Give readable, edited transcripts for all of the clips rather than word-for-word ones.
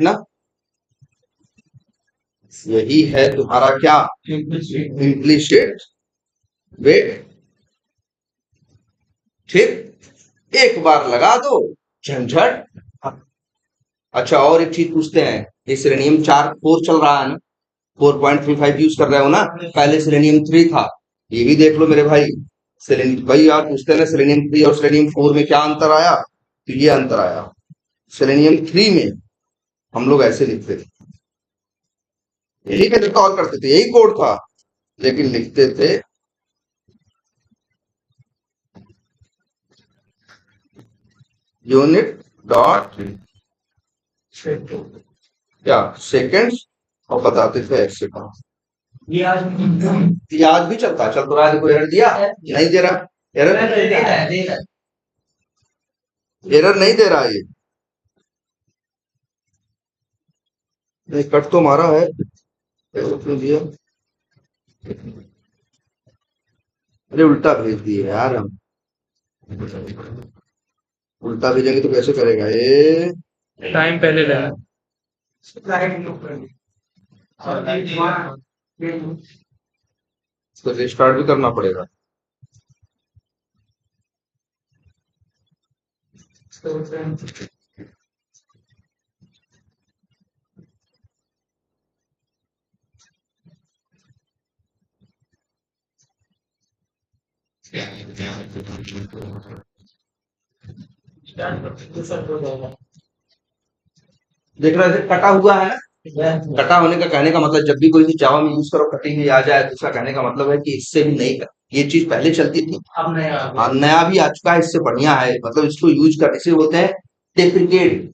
ना, यही है तुम्हारा क्या, इम्प्लीसिट वेट। ठीक, एक बार लगा दो, झंझट। अच्छा, और एक चीज पूछते हैं, ये सेलेनियम 4 चल रहा है ना, 4.35 यूज कर रहे हो ना, पहले सेलेनियम 3 था, ये भी देख लो मेरे भाई। सेलेनियम भाई यार पूछते हैं ना, सेलेनियम 3 और सेलेनियम 4 में क्या अंतर आया, तो ये अंतर आया। सेलेनियम 3 में हम लोग ऐसे लिखते थे, यही पे कॉल करते थे, यही कोड था, लेकिन लिखते थे यूनिट डॉट क्या सेकेंड्स, और बताते थे ऐसे का। ये आज भी चलता है, चल तो रहा है। देखो एरर दिया, नहीं दे रहा, एरर नहीं दे रहा ये, कट तो मारा है, क्यों दिया, अरे उल्टा भेज दिए यार हम, उल्टा भेजेंगे तो कैसे करेगा ये, टाइम पहले लेना। तो रिस्टार्ट भी करना पड़ेगा। देख रहे थे कटा हुआ है ना, कटा होने का कहने का मतलब, जब भी कोई जावा में यूज करो कटी हुई आ जाए, दूसरा कहने का मतलब है कि इससे भी नहीं कर, ये चीज पहले चलती थी, हाँ नया भी आ चुका है, इससे बढ़िया है, मतलब इसको यूज करने से बोलते हैं डेप्रिकेट।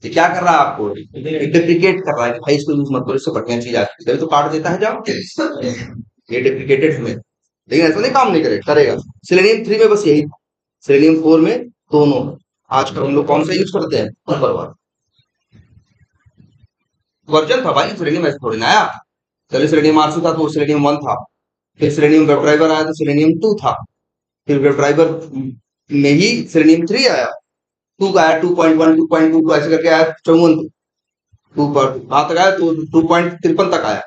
ये क्या कर रहा है आपको, डेप्रिकेट कर रहा है कि भाई इसको यूज मत करो, इससे बढ़िया चीज आती है, तभी तो काट देता है जाओ, ये डेप्रिकेटेड हमें, लेकिन ऐसा नहीं काम नहीं करेगा। सेलेनियम 3 में बस यही था, सेलेनियम 4 में दोनों। आजकल हम लोग कौन सा यूज करते हैं, ऊपर वर्जन था भाई, सेलेनियम ऐसे थोड़ी ना आया, पहले सेलेनियम आरसी था तो वो सेलेनियम 1 था, फिर सेलेनियम वेब ड्राइवर आया तो सेलेनियम 2 था, फिर वेब ड्राइवर में ही सेलेनियम 3 आया, 2 का आया, 2.1 2.22 ऐसे करके आया, 54 टू पर कहाँ तक आया, तो 2.53 तक आया,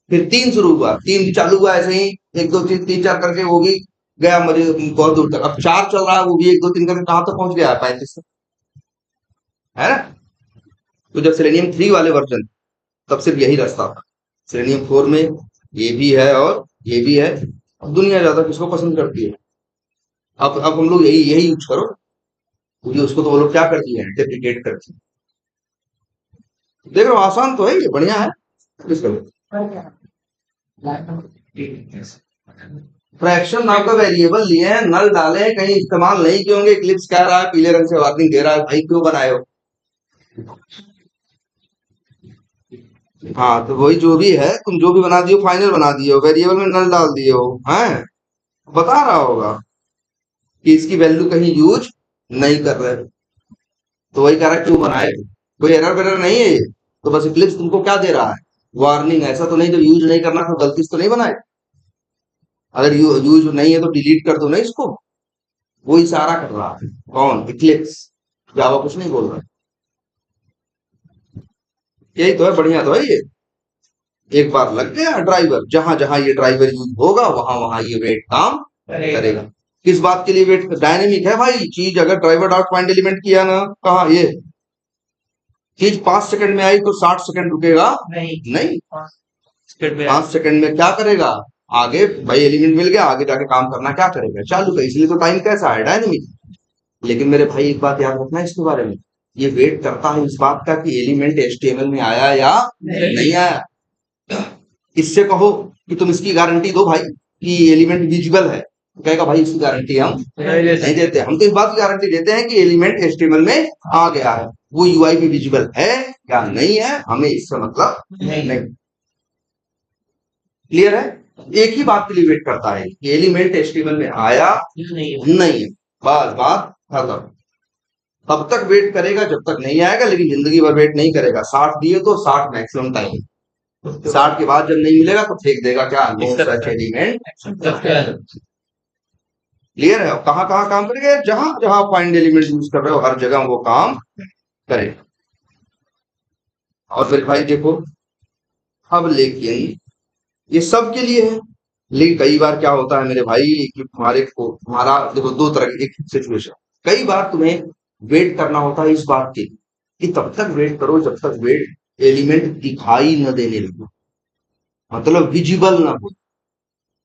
फिर 3 शुरू हुआ, 3 भी चालू हुआ ऐसे ही, 1 2 3 3 4 करके वो भी गया मुझे बहुत दूर तक, अब 4 चल रहा है, वो भी 1 2 3 करके कहाँ तक पहुंच गया, 35 तक, है ना। तो जब सेलेनियम 3 वाले वर्जन, तब सिर्फ यही रास्ता था, सेलेनियम 4 में ये भी है और ये भी है, अब दुनिया ज्यादा किसको पसंद करती है, अब हम लोग यही यही यूज करो, क्योंकि उसको तो वो लोग क्या करती है, डेप्रिकेट करती है। देख रहे हो आसान तो है, ये बढ़िया है, इसको फ्रैक्शन नाम का वेरिएबल लिए हैं, नल डाले हैं, कहीं इस्तेमाल नहीं किए होंगे, इक्लिप्स कह रहा है, पीले रंग से वार्निंग दे रहा है, भाई क्यों बनाए हो। हाँ तो वही जो भी है, तुम जो भी बना दियो, फाइनल बना दियो, वेरिएबल में नल डाल दियो, हैं, बता रहा होगा कि इसकी वैल्यू कहीं यूज नहीं कर रहे, तो वही कह रहा है क्यों बनाए, कोई एरर वेरर नहीं है ये, तो बस इक्लिप्स तुमको क्या दे रहा है, वार्निंग, ऐसा तो नहीं, जब यूज नहीं करना तो गलती से तो नहीं बनाए, अगर यूज नहीं है तो डिलीट कर दो ना इसको, वो इशारा कर रहा है, कौन, इक्लिप्स, जावा कुछ नहीं बोल रहा, यही तो है, बढ़िया तो है ये, एक बार लग गया ड्राइवर, जहां जहां ये ड्राइवर यूज होगा वहां वहां ये वेट काम करेगा। किस बात के लिए वेट, डायनेमिक है भाई चीज, अगर ड्राइवर डॉट फाइंड एलिमेंट किया ना, कहा ये चीज 5 सेकंड में आई तो 60 सेकंड रुकेगा नहीं, 5 सेकंड में क्या करेगा, आगे भाई एलिमेंट मिल गया, आगे जाके काम करना क्या करेगा, चालू का, इसलिए तो टाइम कैसा है, डायनेमिक। लेकिन मेरे भाई एक बात याद रखना इसके बारे में, ये वेट करता है इस बात का कि एलिमेंट एचटीएमएल में आया या नहीं आया, इससे कहो कि तुम इसकी गारंटी दो भाई कि एलिमेंट विजिबल है, तो कहेगा भाई इसकी गारंटी हम नहीं देते, हम तो इस बात की गारंटी देते हैं कि एलिमेंट एचटीएमएल में आ गया है, वो यूआई भी विजिबल है या नहीं है हमें इससे मतलब नहीं। क्लियर है, एक ही बात के लिए वेट करता है कि एलिमेंट एचटीएमएल में आया नहीं है, बस बात खत्म, तब तक वेट करेगा जब तक नहीं आएगा, लेकिन जिंदगी भर वेट नहीं करेगा, 60 दिए तो 60 मैक्सिमम टाइम, 60 के बाद जब नहीं मिलेगा तो फेंक देगा, क्या नो सच एलिमेंट। क्लियर है, कहाँ कहाँ काम करेगा, जहां जहां फाइंड एलिमेंट यूज कर रहे हो हर जगह वो काम करेगा। और फिर भाई देखो, अब लेकिन ये सब के लिए है। लेकिन कई बार क्या होता है मेरे भाई कि तुम्हारा देखो दो तरह की एक सिचुएशन, कई बार तुम्हें वेट करना होता है इस बात की कि तब तक वेट करो जब तक वेट एलिमेंट दिखाई न देने लगे, मतलब विजिबल ना हो।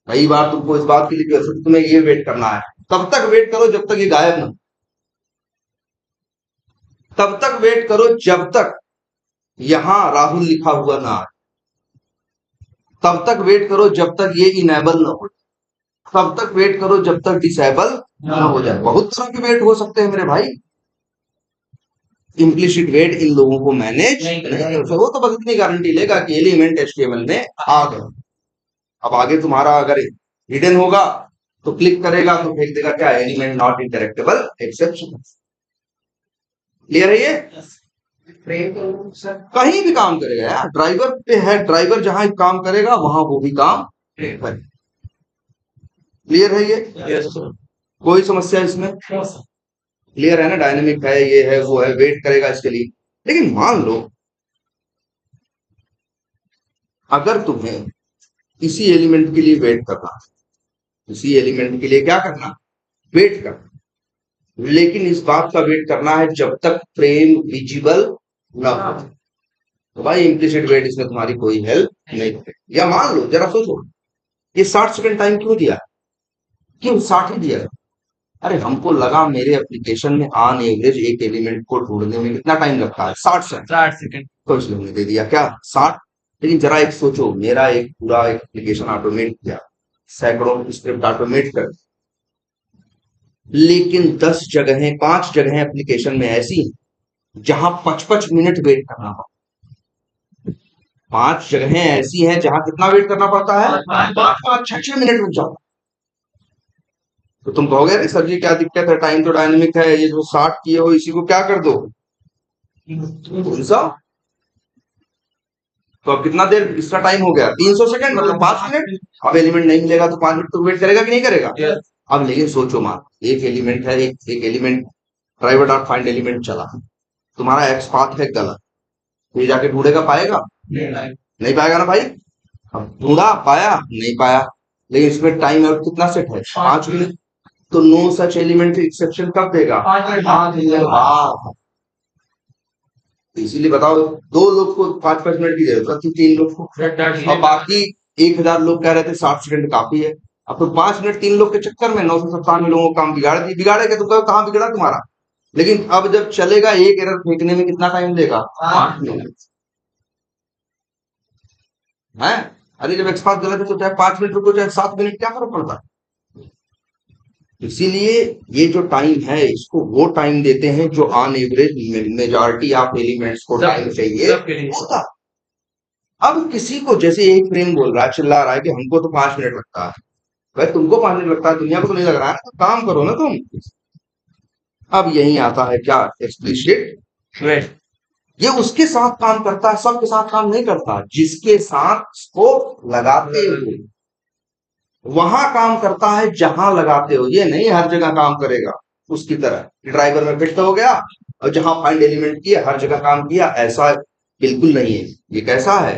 कई बार तुमको इस बात के लिए भी तुम्हें ये वेट करना है, तब तक वेट करो जब तक ये गायब ना हो, तब तक वेट करो जब तक यहां राहुल लिखा हुआ ना आए, तब तक वेट करो जब तक ये इनेबल ना हो, तब तक वेट करो जब तक डिसेबल ना हो जाए। बहुत तरह के वेट हो सकते हैं मेरे भाई। इम्प्लिसिट वेट इन लोगों को मैनेज नहीं कर सकते। वो तो बस इतनी गारंटी लेगा कि एलिमेंट एचटीएमएल में आ गया। अब आगे तुम्हारा अगर हिडन होगा तो क्लिक करेगा तो फेंक देगा क्या, एलिमेंट नॉट इंटरेक्टेबल एक्सेप्शन। क्लियर है ये? कहीं भी काम करेगा यार, ड्राइवर पे है, ड्राइवर जहां काम करेगा वहां वो भी काम करेगा। क्लियर है ये? कोई समस्या इसमें? क्लियर है ना? डायनेमिक है, ये है वो है, वेट करेगा इसके लिए। लेकिन मान लो अगर तुम्हें इसी एलिमेंट के लिए वेट करना, इसी एलिमेंट के लिए क्या करना, वेट करना, लेकिन इस बात का वेट करना है जब तक फ्रेम विजिबल ना हो, तो भाई इम्प्लिसिट वेट इसमें तुम्हारी कोई हेल्प नहीं करेगी। या मान लो जरा सोचो, ये 60 सेकंड टाइम क्यों दिया, क्यों 60 ही दिया? अरे हमको लगा मेरे एप्लीकेशन में ऑन एवरेज एक एलिमेंट को ढूंढने में कितना टाइम लगता है, 60 सेकंड, 60 सेकंड, तो इसलिए हमने दे दिया क्या 60। लेकिन जरा एक सोचो, मेरा एक पूरा एप्लीकेशन ऑटोमेट किया, सैकड़ों स्क्रिप्ट ऑटोमेट कर, लेकिन 10 जगहें 5 जगहें एप्लीकेशन में ऐसी जहां 55 मिनट वेट करना हो, 5 जगहें ऐसी हैं जहां कितना वेट करना पड़ता है, 5-6 मिनट रुक जाओ। तो तुम कहोगे अरे सर जी क्या दिक्कत है, टाइम तो डायनेमिक है, ये जो 60 किए हो इसी को क्या कर दो, कौन सा, तो अब कितना देर इसका टाइम हो गया, 300 सेकंड, मतलब 5 मिनट। अब एलिमेंट नहीं मिलेगा तो 5 मिनट तो वेट करेगा कि नहीं करेगा? अब लेकिन सोचो, मान एक एलिमेंट है, एक element driver dot find element चला, तुम्हारा एक्स पाथ है गलत, तो ये जाके ढूंढेगा, पाएगा नहीं पाएगा ना भाई। अब ढूंढा, पाया नहीं पाया, लेकिन इसमें टाइम और कितना सेट है, 5 मिनट, तो नो सच एलिमेंट एक्सेप्शन कब देगा, 5 मिनट बाद। इसीलिए बताओ, 2 लोग को 5-5 मिनट की जरूरत थी, 3 लोग को, और बाकी 1000 लोग कह रहे थे 60 सेकंड काफी है। अब तो 5 मिनट 3 लोग के चक्कर में 997 लोगों का काम बिगाड़ दिया, बिगाड़ेगा तो कहाँ बिगड़ा तुम्हारा। लेकिन अब जब चलेगा, एक एरर फेंकने में कितना टाइम लेगा, 8 मिनट है। अरे जब एक्सपास गलत है तो चाहे 5 मिनट रुको चाहे 7 मिनट, क्या फर्क पड़ता है। इसीलिए ये जो टाइम है इसको वो टाइम देते हैं जो on average majority of elements को टाइम चाहिए होता। अब किसी को जैसे एक फ्रेम बोल रहा है, चिल्ला रहा है कि हमको तो 5 मिनट लगता है, भाई तुमको 5 मिनट लगता है, दुनिया को तो नहीं लग रहा है ना, तो काम करो ना तुम। अब यही आता है क्या, एक्सप्लिसिट वेट। ये उसके साथ काम करता है, सबके साथ काम नहीं करता, जिसके साथ स्कोप लगाते हो वहां काम करता है, जहां लगाते हो, ये नहीं हर जगह काम करेगा। उसकी तरह ड्राइवर में फिट हो गया और जहां फाइंड एलिमेंट किया हर जगह काम किया, ऐसा बिल्कुल नहीं है। ये कैसा है,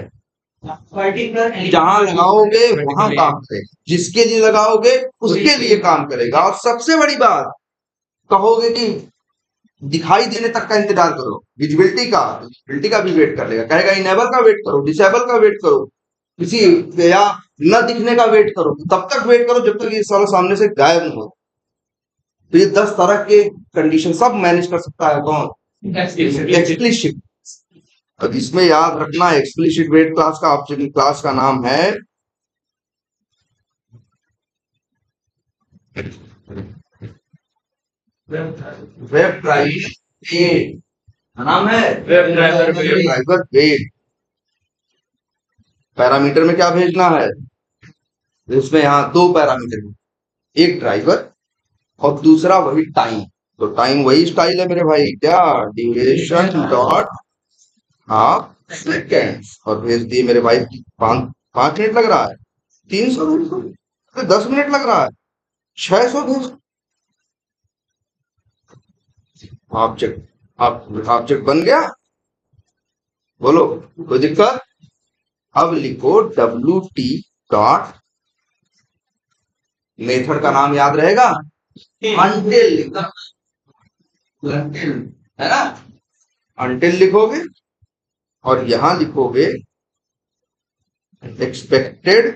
जहां लगाओगे वहां काम करेगा, जिसके लिए लगाओगे उसके लिए काम करेगा। और सबसे बड़ी बात, कहोगे कि दिखाई देने तक का इंतजार करो, विजिबिलिटी का भी वेट कर लेगा, कहेगा इनेबल का वेट करो, डिसेबल का वेट करो, किसी या न दिखने का वेट करो, तब तक वेट करो जब तक ये सारा सामने से गायब न हो। तो ये 10 तरह के कंडीशन सब मैनेज कर सकता है कौन, एक्सप्लिसिट। अब इसमें याद रखना, एक्सप्लिसिट वेट क्लास का ऑब्जेक्ट क्लास का नाम है वेब ड्राइवर, नाम है वेब ड्राइवर वेट। पैरामीटर में क्या भेजना है, इसमें यहाँ 2 पैरामीटर, एक ड्राइवर और दूसरा वही टाइम। तो टाइम वही स्टाइल है मेरे भाई, क्या, ड्यूरेशन डॉट हाफ सेकेंड, और भेज दिए मेरे भाई। 5 मिनट लग रहा है, 300 भेज, 10 मिनट लग रहा है, 600 भेज। ऑब्जेक्ट ऑब्जेक्ट बन गया। बोलो, कोई दिक्कत? अब लिखो डब्ल्यू टी डॉट, मेथड का नाम याद रहेगा, अनटिल लिखना, है ना, अनटिल लिखोगे और यहां लिखोगे एक्सपेक्टेड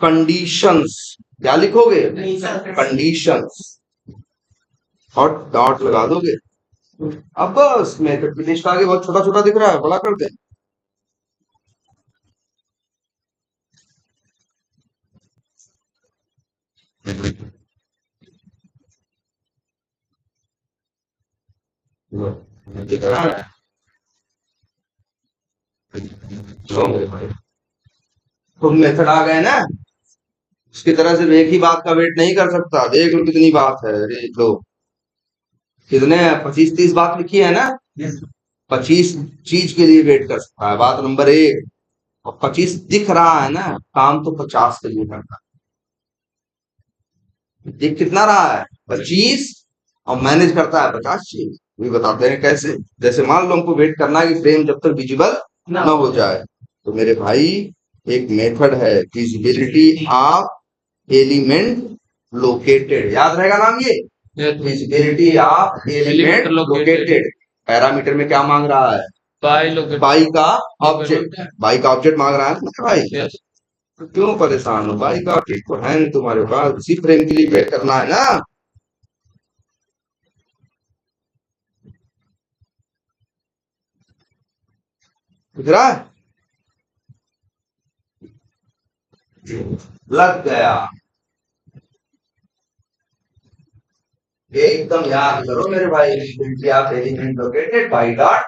कंडीशंस। क्या लिखोगे? कंडीशंस, और डॉट लगा दोगे। अब बस मेथड की लिस्ट आगे, बहुत छोटा छोटा दिख रहा है, बड़ा करते हैं। दिख रहा है? तो मेथड आ गए ना, उसकी तरह सिर्फ एक ही बात का वेट नहीं कर सकता। देख लो कितनी बात है, देख लो कितने 25-30 बात लिखी है ना। 25 चीज के लिए वेट कर सकता है, बात नंबर एक। और 25 दिख रहा है ना, काम तो 50 के लिए करता है। दिख कितना रहा है? 25, और मैनेज करता है 50 चीज। ये बताते हैं कैसे। जैसे मान लो हमको वेट करना है कि फ्रेम जब तक विजिबल ना हो जाए, तो मेरे भाई एक मेथड है विजिबिलिटी ऑफ एलिमेंट लोकेटेड, याद रहेगा नाम ये, visibility of element located. Parameter में क्या मांग रहा है? बाई का ऑब्जेक्ट, बाई का ऑब्जेक्ट मांग रहा है ना भाई। तो क्यों परेशान हो, बाई का ऑब्जेक्ट तो है नहीं तुम्हारे पास, उसी फ्रेम के लिए वेट करना है ना। दिख रहा है? लग गया, एकदम याद करो मेरे भाई, visibility of element located by dot.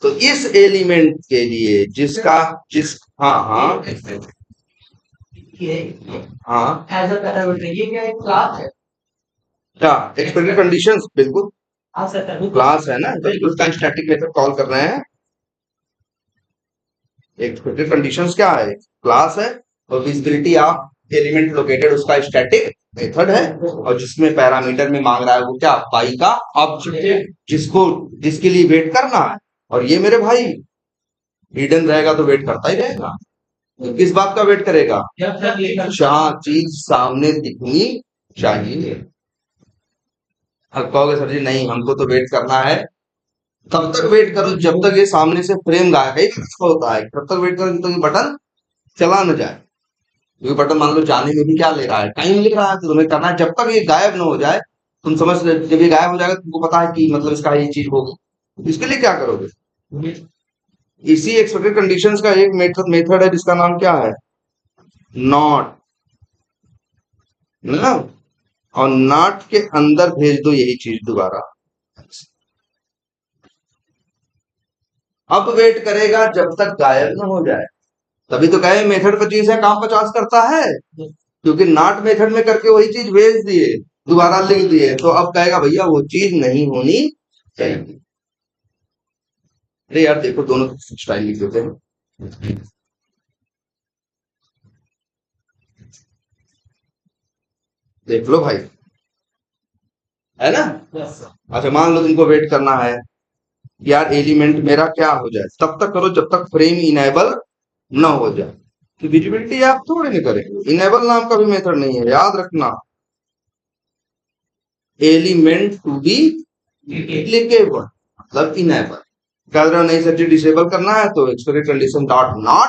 तो इस एलिमेंट के लिए जिसका जिस, हाँ हाँ हाँ, एज अ पैरामीटर, ये क्या एक क्लास है क्या? एक्सपेक्टेड कंडीशंस, बिल्कुल क्लास है ना, बिल्कुल का स्टैटिक मेथड कॉल कर रहे हैं। एक्सपेक्टेड कंडीशंस क्या है? क्लास है। और विजिबिलिटी ऑफ एलिमेंट लोकेटेड उसका स्टैटिक मेथड है, और जिसमें पैरामीटर में मांग रहा है वो क्या? पाई का ऑब्जेक्ट, जिसको जिसके लिए वेट करना है। और ये मेरे भाई हिडन रहेगा तो वेट करता ही रहेगा। तो किस बात का वेट करेगा? जहां चीज सामने दिखनी चाहिए। अब कहोगे सर जी नहीं, हमको तो वेट करना है, तब तक वेट करो जब तक ये सामने से फ्रेम गायब है, होता है तब तक वेट करो जब तक ये बटन चला न जाए। क्योंकि बटन मान लो जाने में भी क्या ले रहा है, टाइम ले रहा है, तो तुम्हें करना है जब तक ये गायब न हो जाए। तुम समझ रहे, जब ये गायब हो जाएगा तुमको पता है कि मतलब इसका ये चीज होगी, इसके लिए क्या करोगे? इसी एक्सपेक्टेड कंडीशंस का एक मेथड है जिसका नाम क्या है? नॉट, ना, और नॉट के अंदर भेज दो यही चीज दोबारा। अब वेट करेगा जब तक गायब न हो जाए। तभी तो कहे मेथड 25 है, काम 50 करता है, क्योंकि नॉट मेथड में करके वही चीज भेज दिए, दोबारा लिख दिए। तो अब कहेगा भैया वो चीज नहीं होनी चाहिए। अरे यार देखो, दोनों स्टाइल लिख देते हैं, देख लो भाई, है ना। अच्छा मान लो तुमको वेट करना है यार एलिमेंट मेरा क्या हो जाए, तब तक करो जब तक फ्रेम इनेबल न हो जाए। तो विजिबिलिटी आप थोड़ी नहीं करेंगे, इनेबल नाम का भी मेथड नहीं है, याद रखना। एलिमेंट टू बी क्लिकेबल मतलब इनेबल। कह रहे हो नहीं सर जी डिसेबल करना है, तो एक्सपेक्टेड कंडीशन डॉट नॉट,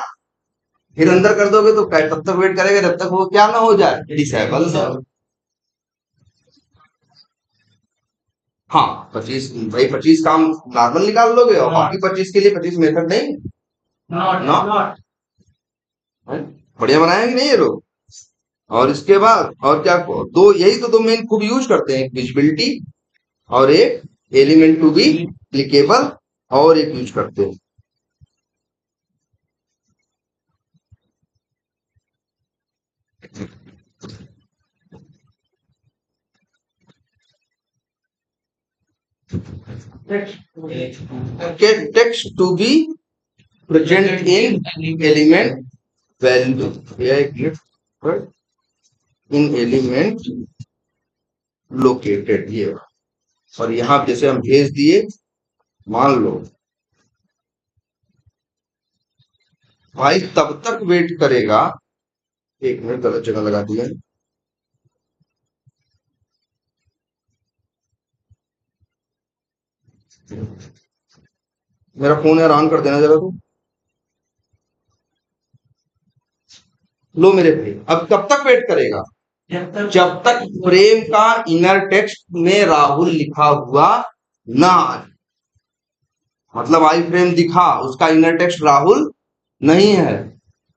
फिर अंदर कर दोगे तो तब तक वेट करेगा जब तक वो क्या ना हो जाए, डिसेबल। हाँ 25 भाई, 25 काम नॉर्मल निकाल लोगे, और बाकी 25 के लिए 25 मेथड नहीं। नॉट बढ़िया बनाया कि नहीं ये लोग। और इसके बाद और क्या, दो यही तो दो मेन खूब यूज करते हैं, एक विजिबिलिटी और एक एलिमेंट टू बी क्लिकेबल, और एक यूज करते हैं text to be present in element value, in element located, ये और यहाँ जैसे हम भेज दिए, मान लो भाई तब तक वेट करेगा। एक मिनट, गलत जगह लगा दिया। मेरा फोन यार ऑन कर देना जरा तो। लो मेरे भाई, अब कब तक वेट करेगा? जब तक फ्रेम का इनर टेक्स्ट में राहुल लिखा हुआ ना आए। मतलब आई फ्रेम दिखा, उसका इनर टेक्स्ट राहुल नहीं है,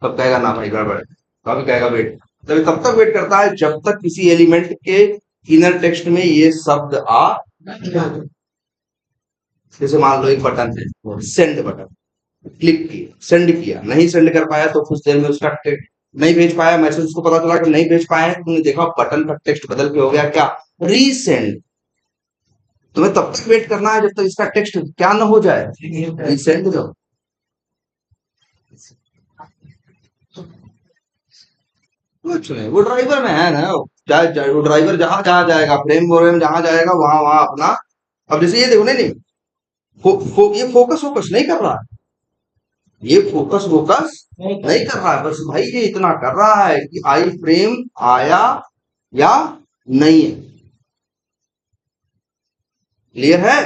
तब कहेगा ना भाई गड़बड़ है, तब कहेगा वेट। तब तक वेट करता है जब तक किसी एलिमेंट के इनर टेक्स्ट में ये शब्द आ। जैसे मान लो एक बटन है, सेंड बटन, क्लिक किया, सेंड किया, नहीं सेंड कर पाया तो कुछ देर में उसका नहीं भेज पाया मैसेज, उसको पता चला कि नहीं भेज पाए, तुमने देखा बटन का टेक्स्ट बदल के हो गया क्या, रीसेंड। तुम्हें तब तक वेट करना है जब तक इसका टेक्स्ट क्या ना हो जाए, रीसेंड करो। कुछ नहीं, वो ड्राइवर में है ना, चाहे वो ड्राइवर जहां जहां जाएगा, फ्रेम व्रेम जहां जाएगा वहां वहां अपना। अब जैसे ये देखो, नहीं नहीं, ये फोकस फोकस नहीं कर रहा है, ये फोकस फोकस नहीं कर रहा है, बस भाई ये इतना कर रहा है कि आई फ्रेम आया या नहीं है। क्लियर है?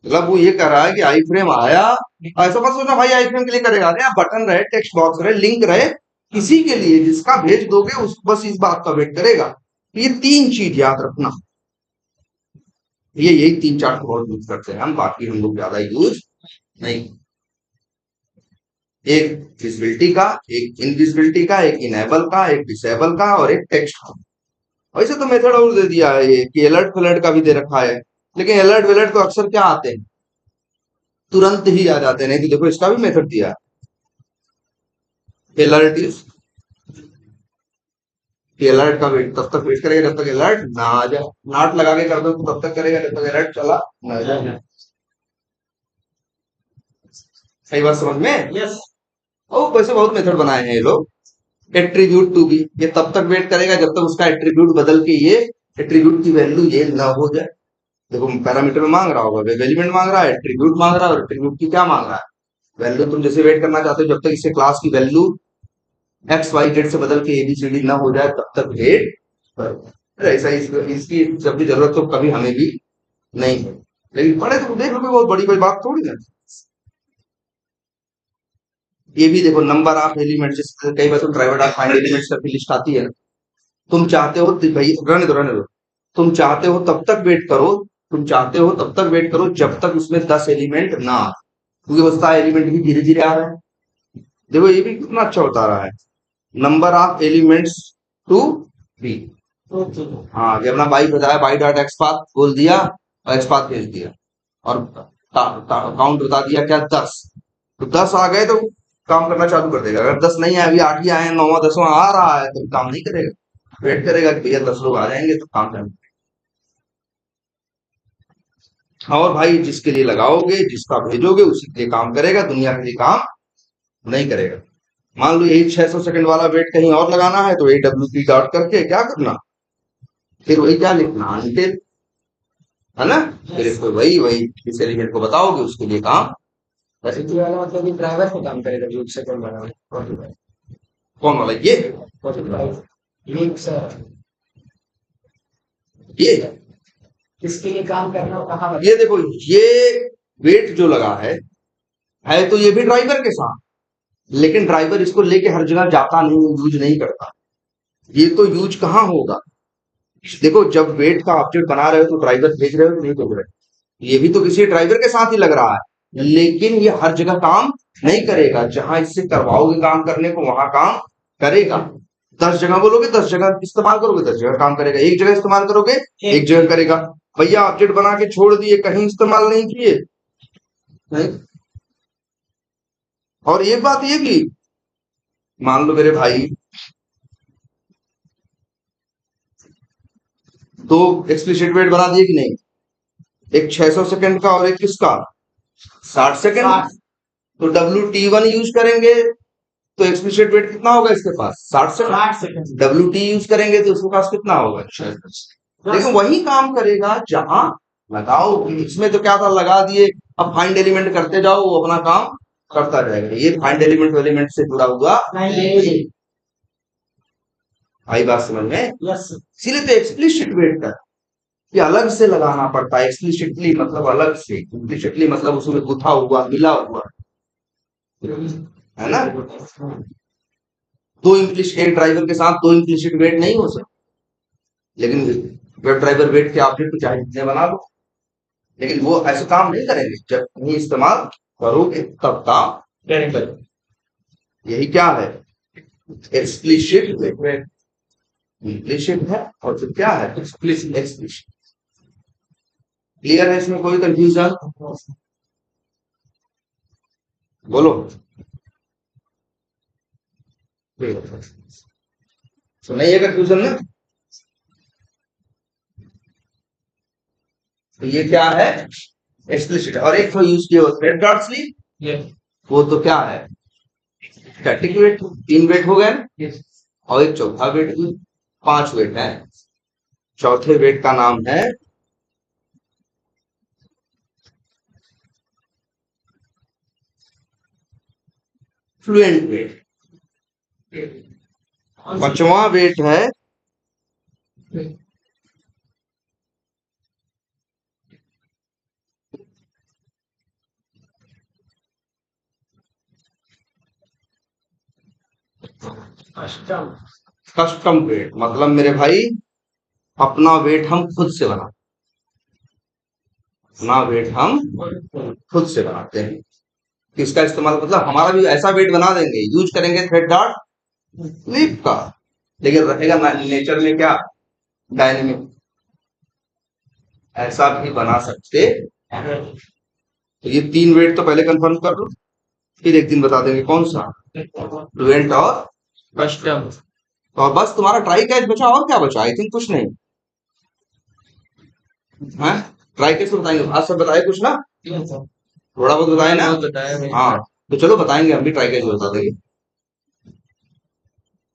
मतलब वो ये कर रहा है कि आई फ्रेम आया। ऐसा मत सोचना भाई आई फ्रेम के लिए करेगा, अरे बटन रहे, टेक्स्ट बॉक्स रहे, लिंक रहे, किसी के लिए जिसका भेज दोगे उस बस इस बात का वेट करेगा। ये तीन चीज याद रखना, ये यही तीन चार को बहुत यूज करते हैं हम, बाकी हम लोग ज्यादा यूज नहीं। एक विजिबिलिटी का, एक इनविजिबिलिटी का, एक इनेबल का, एक डिसेबल का, और एक टेक्स्ट का। वैसे तो मेथड और दे दिया है ये कि अलर्ट फलर्ट का भी दे रखा है, लेकिन अलर्ट वेलर्ट तो अक्सर क्या आते हैं, तुरंत ही आ जाते हैं। नहीं तो देखो इसका भी मेथड दिया है, अलर्ट इज, कि अलर्ट का वेट तब तक वेट करेगा जब तक अलर्ट ना आ जाए, नॉट लगा के कर दो तो तब तक करेगा जब तक अलर्ट चला ना जाए। सही बात समझ में? यस। ओ वैसे बहुत मेथड बनाए हैं ये लोग। एट्रीब्यूट टू बी, ये तब तक वेट करेगा जब तक उसका एट्रीब्यूट बदल के ये एट्रीब्यूट की वैल्यू ये ना हो जाए। देखो पैरामीटर में मांग रहा होगा, वेब एलिमेंट मांग रहा है, एट्रीब्यूट मांग रहा है, और एट्रीब्यूट की क्या मांग रहा है, वैल्यू। तुम जैसे वेट करना चाहते हो जब तक इसे क्लास की वैल्यू एक्स वाई जेड से बदल के एबीसीडी ना हो जाए तब तक वेट करो। ऐसा इसकी जब भी जरूरत हो कभी हमें भी नहीं है, लेकिन पढ़े तो देख लो, बहुत बड़ी बड़ी बात थोड़ी है। ये भी देखो नंबर ऑफ एलिमेंट्स, जैसे कई बार तो ड्राइवर डॉट फाइंड एलिमेंट्स की लिस्ट आती है, तुम चाहते हो तो भाई रहने दो, तुम चाहते हो तब तक वेट करो, तुम चाहते हो तब तक वेट करो जब तक उसमें 10 एलिमेंट ना आ, क्योंकि बस्ता एलिमेंट भी धीरे धीरे आ रहा है। देखो ये भी कितना अच्छा बता रहा है, number of elements to be. हाँ, ये अपना बाई बताया, बाई डॉट एक्स पाथ बोल दिया और एक्स पाथ भेज दिया, और काउंट बता दिया क्या, 10। तो 10 आ गए तो काम करना चालू कर देगा। अगर 10 नहीं आए, अभी 8 ही आए, 9वां 10वां आ रहा है, तो काम नहीं करेगा, वेट करेगा कि भैया 10 लोग आ जाएंगे तो काम करेंगे। और भाई जिसके लिए लगाओगे, जिसका भेजोगे उसी के लिए काम करेगा, दुनिया के लिए काम नहीं करेगा। मान लो यही 600 सेकंड वाला वेट कहीं और लगाना है तो AWT डॉट करके क्या करना, फिर वही क्या लिखना, अनटिल, है ना, फिर इसको वही वही किस एलिमेंट को बताओगे उसके लिए काम। सिटी वाला मतलब कि ड्राइवर को काम करेगा जो सेकंड बना है 45 कौन वाला ये 45 लीक सर ये किसके लिए काम करना हो कहाँ ये देखो, ये वेट जो लगा है तो ये भी ड्राइवर के साथ, लेकिन ड्राइवर इसको लेके हर जगह जाता नहीं, यूज नहीं करता। ये तो यूज कहाँ होगा, देखो जब वेट का ऑब्जेक्ट बना रहे हो तो ड्राइवर भेज रहे हो कि नहीं भेज रहे हो, ये भी तो किसी ड्राइवर के साथ ही लग रहा है, लेकिन ये हर जगह काम नहीं करेगा। जहां इससे करवाओगे काम करने को वहां काम करेगा। 10 जगह बोलोगे 10 जगह इस्तेमाल करोगे, 10 जगह काम करेगा। एक जगह इस्तेमाल करोगे एक जगह करेगा। भैया ऑब्जेक्ट बना के छोड़ दिए, कहीं इस्तेमाल नहीं किए, नहीं। और एक बात ये भी, मान लो मेरे भाई दो एक्सप्लिसिट वेट बना दिए कि नहीं, एक 600 सेकंड का और एक किसका 60 सेकंड। तो WT1 यूज करेंगे तो एक्सप्लिसिट वेट कितना होगा इसके पास, 60 सेकंड। WT यूज करेंगे तो उसके पास कितना होगा, लेकिन वही काम करेगा जहां लगाओ। इसमें तो क्या था, लगा दिए, अब फाइंड एलिमेंट करते जाओ, वो अपना काम करता रहेगा। ये फाइंड एलिमेंट से जुड़ा हुआ नहीं। आई बात समझ में? यस। इसीलिए तो एक्सप्लिसिट वेट का ये अलग से लगाना पड़ता है। एक्सप्लिसिटली मतलब अलग से, इम्प्लिसिटली मतलब उसमें गुथा हुआ, मिला हुआ, है ना। दो इम्प्लिसिट, एक ड्राइवर के साथ दो इम्प्लिसिट वेट नहीं हो सकते, लेकिन वेब ड्राइवर वेट के ऑब्जेक्ट को चाहे जितने बना लो, लेकिन वो ऐसे काम नहीं करेंगे। जब कहीं इस्तेमाल करोगे तब काम करेंगे। यही क्या है, एक्सप्लिसिट वेट। इम्प्लिसिट है और फिर क्या है, एक्सप्लिसिट। एक्सप्लिसिट क्लियर है? इसमें कोई कंफ्यूजन? बोलो। तो नहीं है कंफ्यूजन ना? तो ये क्या है, एक्सप्लिसिट। और एक तो यूज किया होता है डॉट स्लीप, वो तो क्या है, स्टैटिक वेट। तीन वेट हो गए ना, और एक चौथा वेट भी, पांच वेट है। चौथे वेट का नाम है फ्लुएंट वेट। पांचवा वेट है कस्टम वेट। मतलब मेरे भाई, अपना वेट हम खुद से बनाते, अपना वेट हम खुद से बनाते हैं। किसका इस्तेमाल, मतलब हमारा भी ऐसा वेट बना देंगे, यूज करेंगे थ्रेड डॉट स्लीप का, लेकिन रहेगा नेचर में क्या, डायनेमिक। ऐसा भी बना सकते हैं। तो ये तीन वेट तो पहले कंफर्म कर लो, फिर एक दिन बता देंगे कौन सा, फ्लुएंट और कस्टम। तो बस तुम्हारा ट्राई कैच बचा, और क्या बचा? आई थिंक कुछ नहीं है। ट्राई कैच तो बताएंगे आज, सब बताए कुछ ना, थोड़ा बहुत बताए ना। हाँ, तो चलो बताएंगे, हम भी ट्राई कैच बता देंगे।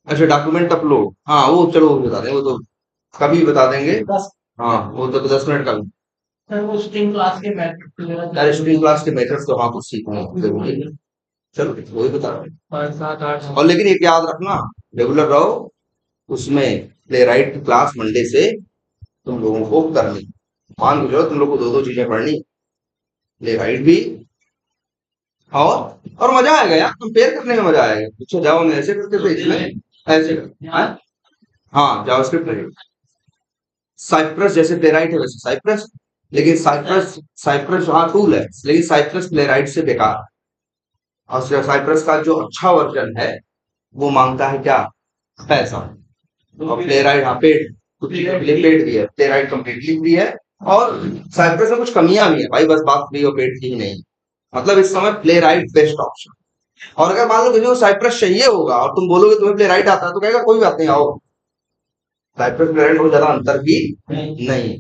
अच्छा, डॉक्यूमेंट अपलोड, हाँ वो चलो वो बता देंगे, वो तो कभी बता देंगे। हाँ, वो तो 10 मिनट का। वो स्ट्रिंग क्लास के अरे स्ट्रिंग क्लास के मेथड्स तो हाँ कुछ सीखना है जरूरी है। चलो वही बता रहे हैं। 5 7 8। और लेकिन एक याद रखना, रेगुलर रहो उसमें। प्ले राइट की क्लास मंडे से तुम लोगों को करनी, मान के चलो तुम लोग को दो दो चीजें पढ़नी, प्ले राइट भी, और मजा आएगा यार, कंपेयर करने में मजा आएगा। पीछे जाओ में ऐसे करते थे, इसमें ऐसे करते। हाँ जावास्क्रिप्ट रहेगा। साइप्रस जैसे प्लेराइट है वैसे साइप्रस, लेकिन साइप्रस, साइप्रस हाँ टूल है, लेकिन साइप्रस प्लेराइट से बेकार है। और साइप्रस का जो अच्छा वर्जन है वो मांगता है क्या, पैसा। और प्लेराइट हाँ पेड, कुछ पेड भी है, प्लेराइट कम्प्लीटली फ्री है। और साइप्रस में कुछ कमियां भी है भाई, बस बात फ्री और पेड की ही नहीं। मतलब इस समय प्लेराइट बेस्ट ऑप्शन। और अगर मान लो किसी को साइप्रस चाहिए होगा और तुम बोलोगे तुम्हें प्लेराइट आता है, तो कहेगा कोई बात नहीं आओ, साइप्रस प्लेराइट बहुत ज्यादा अंतर भी नहीं।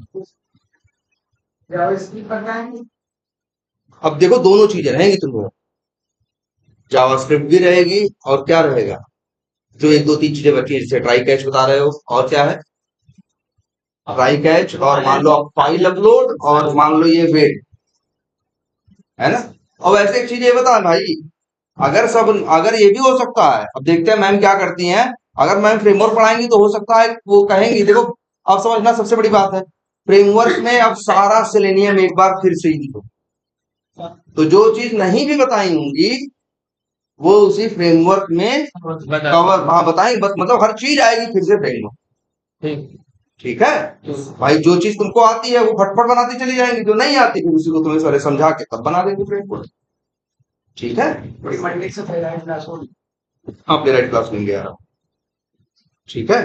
अब देखो दोनों चीजें रहेंगी तुम्हें, जावास्क्रिप्ट भी रहेगी और क्या रहेगा, जो एक दो तीन चीजें बची हैं, जैसे ट्राई कैच बता रहे हो, और क्या है ट्राई कैच, और मान लो फाइल अपलोड, और मान लो ये वेट, है ना। और वैसे एक चीज ये बता भाई, अगर ये भी हो सकता है, अब देखते हैं मैम क्या करती हैं। अगर मैम फ्रेमवर्क पढ़ाएंगी तो हो सकता है वो कहेंगी, देखो अब समझना सबसे बड़ी बात है, फ्रेमवर्क में अब सारा सेलेनियम एक बार फिर से ही लिखो। तो जो चीज नहीं भी बताई होंगी वो उसी फ्रेमवर्क में कवर, हाँ बताएंगे, बस मतलब हर चीज आएगी फिर से फ्रेमवर्क। ठीक है भाई, जो चीज तुमको आती है वो फटफट बनाती चली जाएंगी, जो नहीं आती फिर उसी को तुम्हें सारे समझा के तब बना देंगे फ्रेमवर्क। ठीक है, मंडे से प्लेराइट क्लास होगी। हाँ प्लेराइट क्लास लेंगे यार। ठीक है।